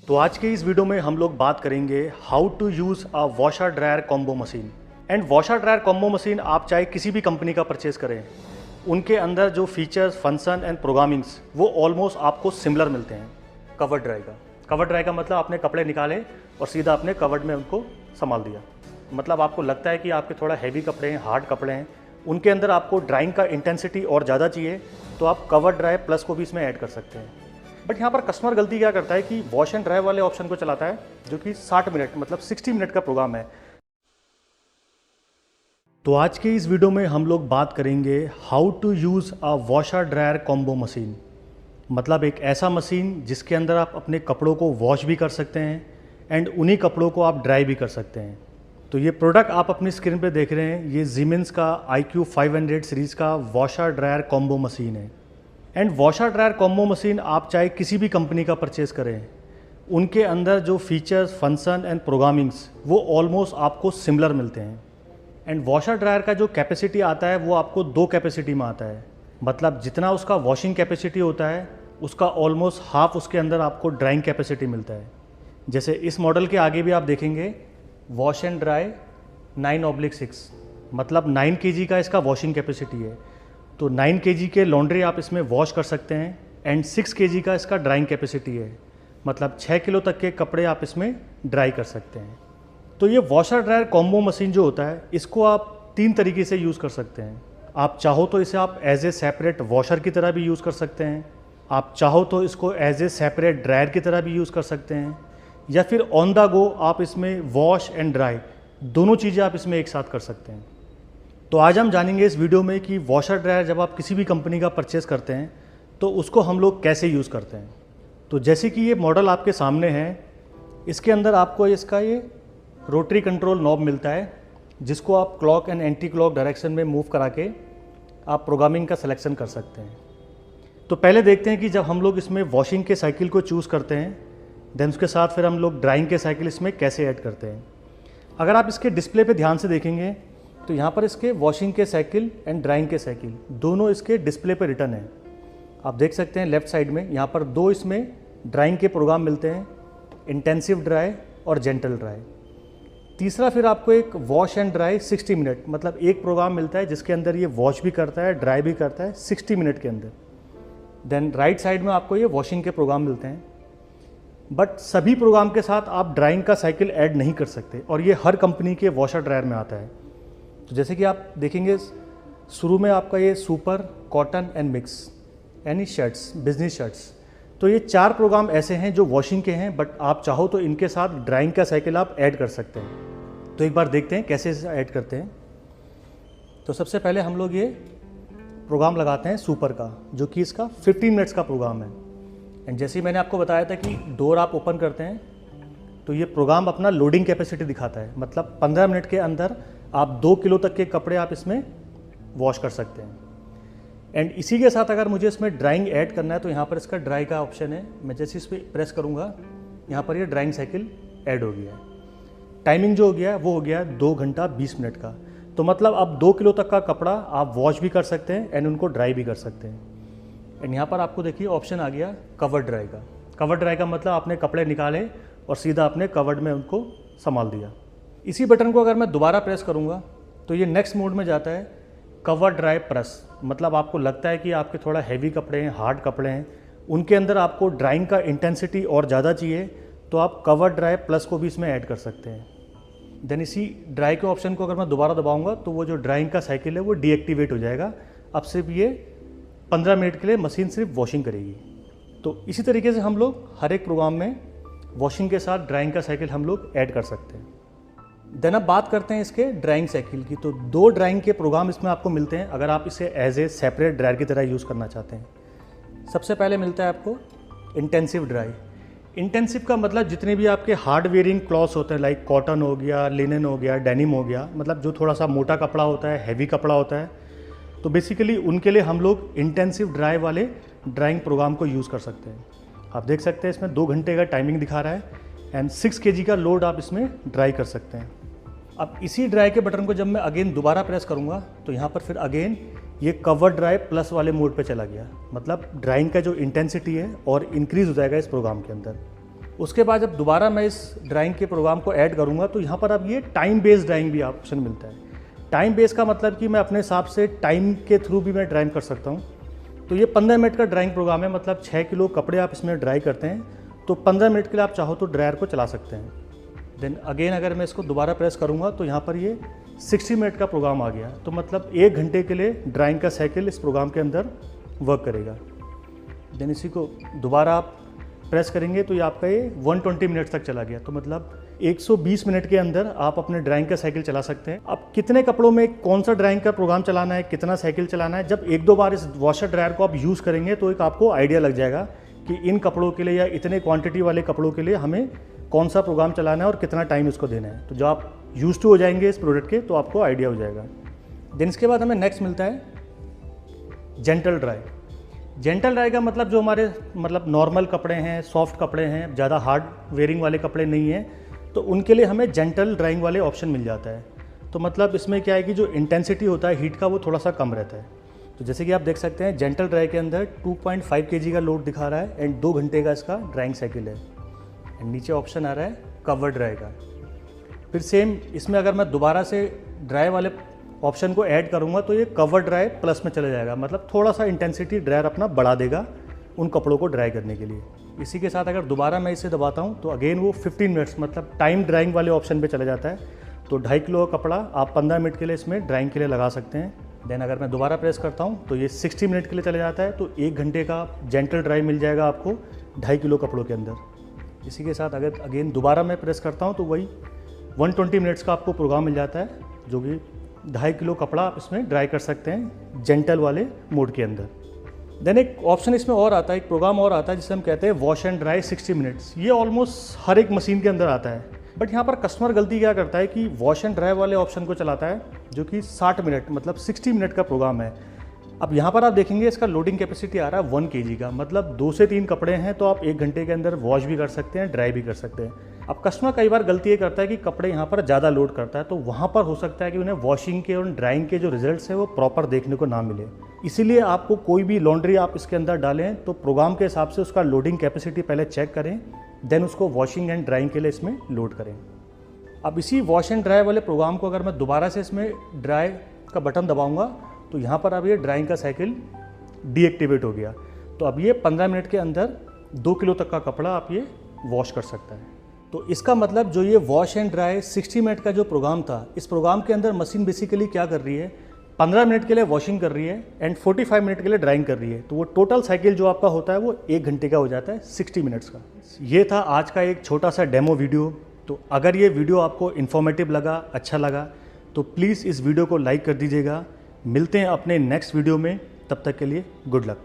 तो आज के इस वीडियो में हम लोग बात करेंगे how to use a washer dryer combo machine. And washer dryer combo machine आप चाहे किसी भी कंपनी का परचेज़ करें, उनके अंदर जो फीचर्स, फंक्शन एंड प्रोग्रामिंग्स वो ऑलमोस्ट आपको सिमिलर मिलते हैं। कवर ड्राई का मतलब आपने कपड़े निकाले और सीधा अपने कवर्ड में उनको संभाल दिया। मतलब आपको लगता है कि आपके थोड़ा हैवी कपड़े हैं, हार्ड कपड़े हैं, उनके अंदर आपको ड्राइंग का इंटेंसिटी और ज़्यादा चाहिए तो आप कवर ड्राई प्लस को भी इसमें ऐड कर सकते हैं। बट यहाँ पर कस्टमर गलती क्या करता है कि वॉश एंड ड्राई वाले ऑप्शन को चलाता है, जो कि 60 मिनट मतलब 60 मिनट का प्रोग्राम है। तो आज के इस वीडियो में हम लोग बात करेंगे how to use a washer dryer combo machine. मतलब एक ऐसा मशीन जिसके अंदर आप अपने कपड़ों को वॉश भी कर सकते हैं एंड उन्हीं कपड़ों को आप ड्राई भी कर सकते हैं। तो ये प्रोडक्ट आप अपनी स्क्रीन पे देख रहे हैं, ये Siemens का IQ 500 सीरीज़ का वॉशर ड्रायर कॉम्बो मशीन है। And washer dryer combo machine आप चाहे किसी भी कंपनी का परचेज़ करें, उनके अंदर जो फीचर्स, फंक्शन एंड प्रोग्रामिंग्स वो ऑलमोस्ट आपको सिमिलर मिलते हैं। एंड वॉशर ड्रायर का जो कैपेसिटी आता है वो आपको 2 कैपेसिटी में आता है। मतलब जितना उसका वॉशिंग कैपेसिटी होता है उसका ऑलमोस्ट हाफ उसके अंदर आपको ड्राइंग कैपेसिटी मिलता है। जैसे इस मॉडल के आगे भी आप देखेंगे वॉश एंड ड्राई 9/6, मतलब 9 kg का इसका वॉशिंग कैपेसिटी है। तो 9 kg के लॉन्ड्री आप इसमें वॉश कर सकते हैं एंड 6 kg का इसका ड्राइंग कैपेसिटी है। मतलब 6 किलो तक के कपड़े आप इसमें ड्राई कर सकते हैं। तो ये वॉशर ड्रायर कॉम्बो मशीन जो होता है इसको आप 3 तरीके से यूज़ कर सकते हैं। आप चाहो तो इसे आप एज ए सेपरेट वॉशर की तरह भी यूज़ कर सकते हैं, आप चाहो तो इसको एज ए सेपरेट ड्रायर की तरह भी यूज़ कर सकते हैं, या फिर ऑन द गो आप इसमें वॉश एंड ड्राई दोनों चीज़ें आप इसमें एक साथ कर सकते हैं। तो आज हम जानेंगे इस वीडियो में कि वॉशर ड्रायर जब आप किसी भी कंपनी का परचेज़ करते हैं तो उसको हम लोग कैसे यूज़ करते हैं। तो जैसे कि ये मॉडल आपके सामने है, इसके अंदर आपको इसका ये रोटरी कंट्रोल नॉब मिलता है, जिसको आप clock and anti clock direction में मूव करा के आप प्रोग्रामिंग का सिलेक्शन कर सकते हैं। तो पहले देखते हैं कि जब हम लोग इसमें वॉशिंग के साइकिल को चूज़ करते हैं, देन उसके साथ फिर हम लोग ड्राइंग के साइकिल इसमें कैसे ऐड करते हैं। अगर आप इसके डिस्प्ले पे ध्यान से देखेंगे तो यहाँ पर इसके वॉशिंग के साइकिल एंड ड्राइंग के साइकिल दोनों इसके डिस्प्ले पे रिटर्न है। आप देख सकते हैं लेफ्ट साइड में यहाँ पर 2 इसमें ड्राइंग के प्रोग्राम मिलते हैं, इंटेंसिव ड्राई और जेंटल ड्राई। तीसरा फिर आपको एक वॉश एंड ड्राई 60 मिनट, मतलब एक प्रोग्राम मिलता है जिसके अंदर ये वॉश भी करता है, ड्राई भी करता है 60 मिनट के अंदर। देन राइट साइड में आपको ये वॉशिंग के प्रोग्राम मिलते हैं। बट सभी प्रोग्राम के साथ आप ड्राइंग का साइकिल ऐड नहीं कर सकते और ये हर कंपनी के वॉशर ड्रायर में आता है। तो जैसे कि आप देखेंगे शुरू में आपका ये सुपर, कॉटन एंड मिक्स यानी शर्ट्स, बिजनेस शर्ट्स, तो ये 4 प्रोग्राम ऐसे हैं जो वॉशिंग के हैं, बट आप चाहो तो इनके साथ ड्राइंग का साइकिल आप ऐड कर सकते हैं। तो एक बार देखते हैं कैसे इसे ऐड करते हैं। तो सबसे पहले हम लोग ये प्रोग्राम लगाते हैं सुपर का, जो कि इसका 15 मिनट्स का प्रोग्राम है। एंड जैसे ही मैंने आपको बताया था कि डोर आप ओपन करते हैं तो ये प्रोग्राम अपना लोडिंग कैपेसिटी दिखाता है। मतलब 15 मिनट के अंदर आप 2 किलो तक के कपड़े आप इसमें वॉश कर सकते हैं। एंड इसी के साथ अगर मुझे इसमें ड्राइंग ऐड करना है तो यहाँ पर इसका ड्राई का ऑप्शन है। मैं जैसे इस पर प्रेस करूँगा यहाँ पर ये ड्राइंग साइकिल ऐड हो गया है। टाइमिंग जो हो गया है वो हो गया है 2 घंटा 20 मिनट का। तो मतलब अब 2 किलो तक का कपड़ा आप वॉश भी कर सकते हैं एंड उनको ड्राई भी कर सकते हैं। एंड यहाँ पर आपको देखिए ऑप्शन आ गया कवर ड्राई का। कवर ड्राई का मतलब आपने कपड़े निकाले और सीधा अपने कवर्ड में उनको संभाल दिया। इसी बटन को अगर मैं दोबारा प्रेस करूँगा तो ये नेक्स्ट मोड में जाता है कवर ड्राई प्लस। मतलब आपको लगता है कि आपके थोड़ा हैवी कपड़े हैं, हार्ड कपड़े हैं, उनके अंदर आपको ड्राइंग का इंटेंसिटी और ज़्यादा चाहिए तो आप कवर ड्राई प्लस को भी इसमें ऐड कर सकते हैं। देन इसी ड्राई के ऑप्शन को अगर मैं दोबारा दबाऊंगा तो वो जो ड्राइंग का साइकिल है वो डीएक्टिवेट हो जाएगा। अब सिर्फ ये 15 मिनट के लिए मशीन सिर्फ वॉशिंग करेगी। तो इसी तरीके से हम लोग हर एक प्रोग्राम में वॉशिंग के साथ ड्राइंग का साइकिल हम लोग ऐड कर सकते हैं। देन अब बात करते हैं इसके ड्राइंग साइकिल की। तो 2 ड्राइंग के प्रोग्राम इसमें आपको मिलते हैं अगर आप इसे एज ए सेपरेट ड्रायर की तरह यूज़ करना चाहते हैं। सबसे पहले मिलता है आपको इंटेंसिव ड्राई। इंटेंसिव का मतलब जितने भी आपके हार्ड वेयरिंग क्लॉथ्स होते हैं, लाइक कॉटन हो गया, लिनन हो गया, डेनिम हो गया, मतलब जो थोड़ा सा मोटा कपड़ा होता है, हैवी कपड़ा होता है, तो बेसिकली उनके लिए हम लोग इंटेंसिव ड्राई वाले ड्राइंग प्रोग्राम को यूज़ कर सकते हैं। आप देख सकते हैं इसमें 2 घंटे का टाइमिंग दिखा रहा है एंड 6 kg का लोड आप इसमें ड्राई कर सकते हैं। अब इसी ड्राई के बटन को जब मैं अगेन दोबारा प्रेस करूँगा तो यहाँ पर फिर अगेन ये कवर ड्राई प्लस वाले मोड पे चला गया। मतलब ड्राइंग का जो इंटेंसिटी है और इंक्रीज़ हो जाएगा इस प्रोग्राम के अंदर। उसके बाद जब दोबारा मैं इस ड्राइंग के प्रोग्राम को ऐड करूँगा तो यहाँ पर अब ये टाइम बेस्ड ड्राइंग भी ऑप्शन मिलता है। टाइम बेस का मतलब कि मैं अपने हिसाब से टाइम के थ्रू भी मैं ड्राइंग कर सकता हूँ। तो ये 15 मिनट का ड्राइंग प्रोग्राम है, मतलब 6 किलो कपड़े आप इसमें ड्राई करते हैं तो 15 मिनट के लिए आप चाहो तो ड्रायर को चला सकते हैं। देन अगेन अगर मैं इसको दोबारा प्रेस करूँगा तो यहाँ पर ये 60 मिनट का प्रोग्राम आ गया, तो मतलब 1 घंटे के लिए ड्राइंग का साइकिल इस प्रोग्राम के अंदर वर्क करेगा। देन इसी को दोबारा आप प्रेस करेंगे तो ये आपका ये 120 मिनट तक चला गया, तो मतलब 120 मिनट के अंदर आप अपने ड्राइंग का साइकिल चला सकते हैं। अब कितने कपड़ों में कौन सा ड्राइंग का प्रोग्राम चलाना है, कितना साइकिल चलाना है, जब 1-2 बार इस वॉशर ड्रायर को आप यूज़ करेंगे तो एक आपको आइडिया लग जाएगा कि इन कपड़ों के लिए या इतने क्वांटिटी वाले कपड़ों के लिए हमें कौन सा प्रोग्राम चलाना है और कितना टाइम इसको देना है। तो जब आप यूज टू हो जाएंगे इस प्रोडक्ट के तो आपको आइडिया हो जाएगा। देन इसके बाद हमें नेक्स्ट मिलता है जेंटल ड्राई। जेंटल ड्राई का मतलब जो हमारे मतलब नॉर्मल कपड़े हैं, सॉफ्ट कपड़े हैं, ज़्यादा हार्ड वेयरिंग वाले कपड़े नहीं हैं, तो उनके लिए हमें जेंटल ड्राइंग वाले ऑप्शन मिल जाता है। तो मतलब इसमें क्या है कि जो इंटेंसिटी होता है हीट का वो थोड़ा सा कम रहता है। तो जैसे कि आप देख सकते हैं जेंटल ड्राई के अंदर 2.5 kg का लोड दिखा रहा है एंड 2 घंटे का इसका ड्राइंग साइकिल है। एंड नीचे ऑप्शन आ रहा है कवर ड्राई का। फिर सेम इसमें अगर मैं दोबारा से ड्राई वाले ऑप्शन को ऐड करूंगा तो ये कवर ड्राई प्लस में चले जाएगा, मतलब थोड़ा सा इंटेंसिटी ड्रायर अपना बढ़ा देगा उन कपड़ों को ड्राई करने के लिए। इसी के साथ अगर दोबारा मैं इसे दबाता हूं तो अगेन वो 15 मिनट्स मतलब टाइम ड्राइंग वाले ऑप्शन पे चला जाता है। तो 2.5 किलो का कपड़ा आप 15 मिनट के लिए इसमें ड्राइंग के लिए लगा सकते हैं। देन अगर मैं दोबारा प्रेस करता हूं तो ये 60 मिनट के लिए चले जाता है, तो 1 घंटे का जेंटल ड्राई मिल जाएगा आपको 2.5 किलो कपड़ों के अंदर। इसी के साथ अगर अगेन दोबारा मैं प्रेस करता हूं तो वही 120 मिनट्स का आपको प्रोग्राम मिल जाता है, जो कि 2.5 किलो कपड़ा आप इसमें ड्राई कर सकते हैं जेंटल वाले मोड के अंदर। देन एक ऑप्शन इसमें और आता है, एक प्रोग्राम और आता है जिसे हम कहते हैं वॉश एंड ड्राई 60 मिनट्स। ये ऑलमोस्ट हर एक मशीन के अंदर आता है, बट यहाँ पर कस्टमर गलती क्या करता है कि वॉश एंड ड्राई वाले ऑप्शन को चलाता है जो कि 60 मिनट मतलब 60 मिनट का प्रोग्राम है। अब यहाँ पर आप देखेंगे इसका लोडिंग कैपेसिटी आ रहा है 1 kg का, मतलब 2 से 3 कपड़े हैं तो आप 1 घंटे के अंदर वॉश भी कर सकते हैं, ड्राई भी कर सकते हैं। अब कस्टमर कई बार गलती ये करता है कि कपड़े यहाँ पर ज़्यादा लोड करता है, तो वहाँ पर हो सकता है कि उन्हें वॉशिंग के और ड्राइंग के जो रिजल्ट्स हैं वो प्रॉपर देखने को ना मिले। इसीलिए आपको कोई भी लॉन्ड्री आप इसके अंदर डालें तो प्रोग्राम के हिसाब से उसका लोडिंग कैपेसिटी पहले चेक करें, देन उसको वॉशिंग एंड ड्राइंग के लिए इसमें लोड करें। अब इसी वॉश एंड ड्राई वाले प्रोग्राम को अगर मैं दोबारा से इसमें ड्राई का बटन दबाऊंगा तो यहाँ पर अब ये ड्राइंग का साइकिल डीएक्टिवेट हो गया। तो अब ये 15 मिनट के अंदर 2 किलो तक का कपड़ा आप ये वॉश कर सकता है। तो इसका मतलब जो ये वॉश एंड ड्राई 60 मिनट का जो प्रोग्राम था, इस प्रोग्राम के अंदर मशीन बेसिकली क्या कर रही है, 15 मिनट के लिए वॉशिंग कर रही है एंड 45 मिनट के लिए ड्राइंग कर रही है। तो वो टोटल साइकिल जो आपका होता है वो 1 घंटे का हो जाता है 60 मिनट्स का। ये था आज का एक छोटा सा डेमो वीडियो। तो अगर ये वीडियो आपको इन्फॉर्मेटिव लगा, अच्छा लगा, तो प्लीज़ इस वीडियो को लाइक कर दीजिएगा। मिलते हैं अपने नेक्स्ट वीडियो में, तब तक के लिए गुड लक।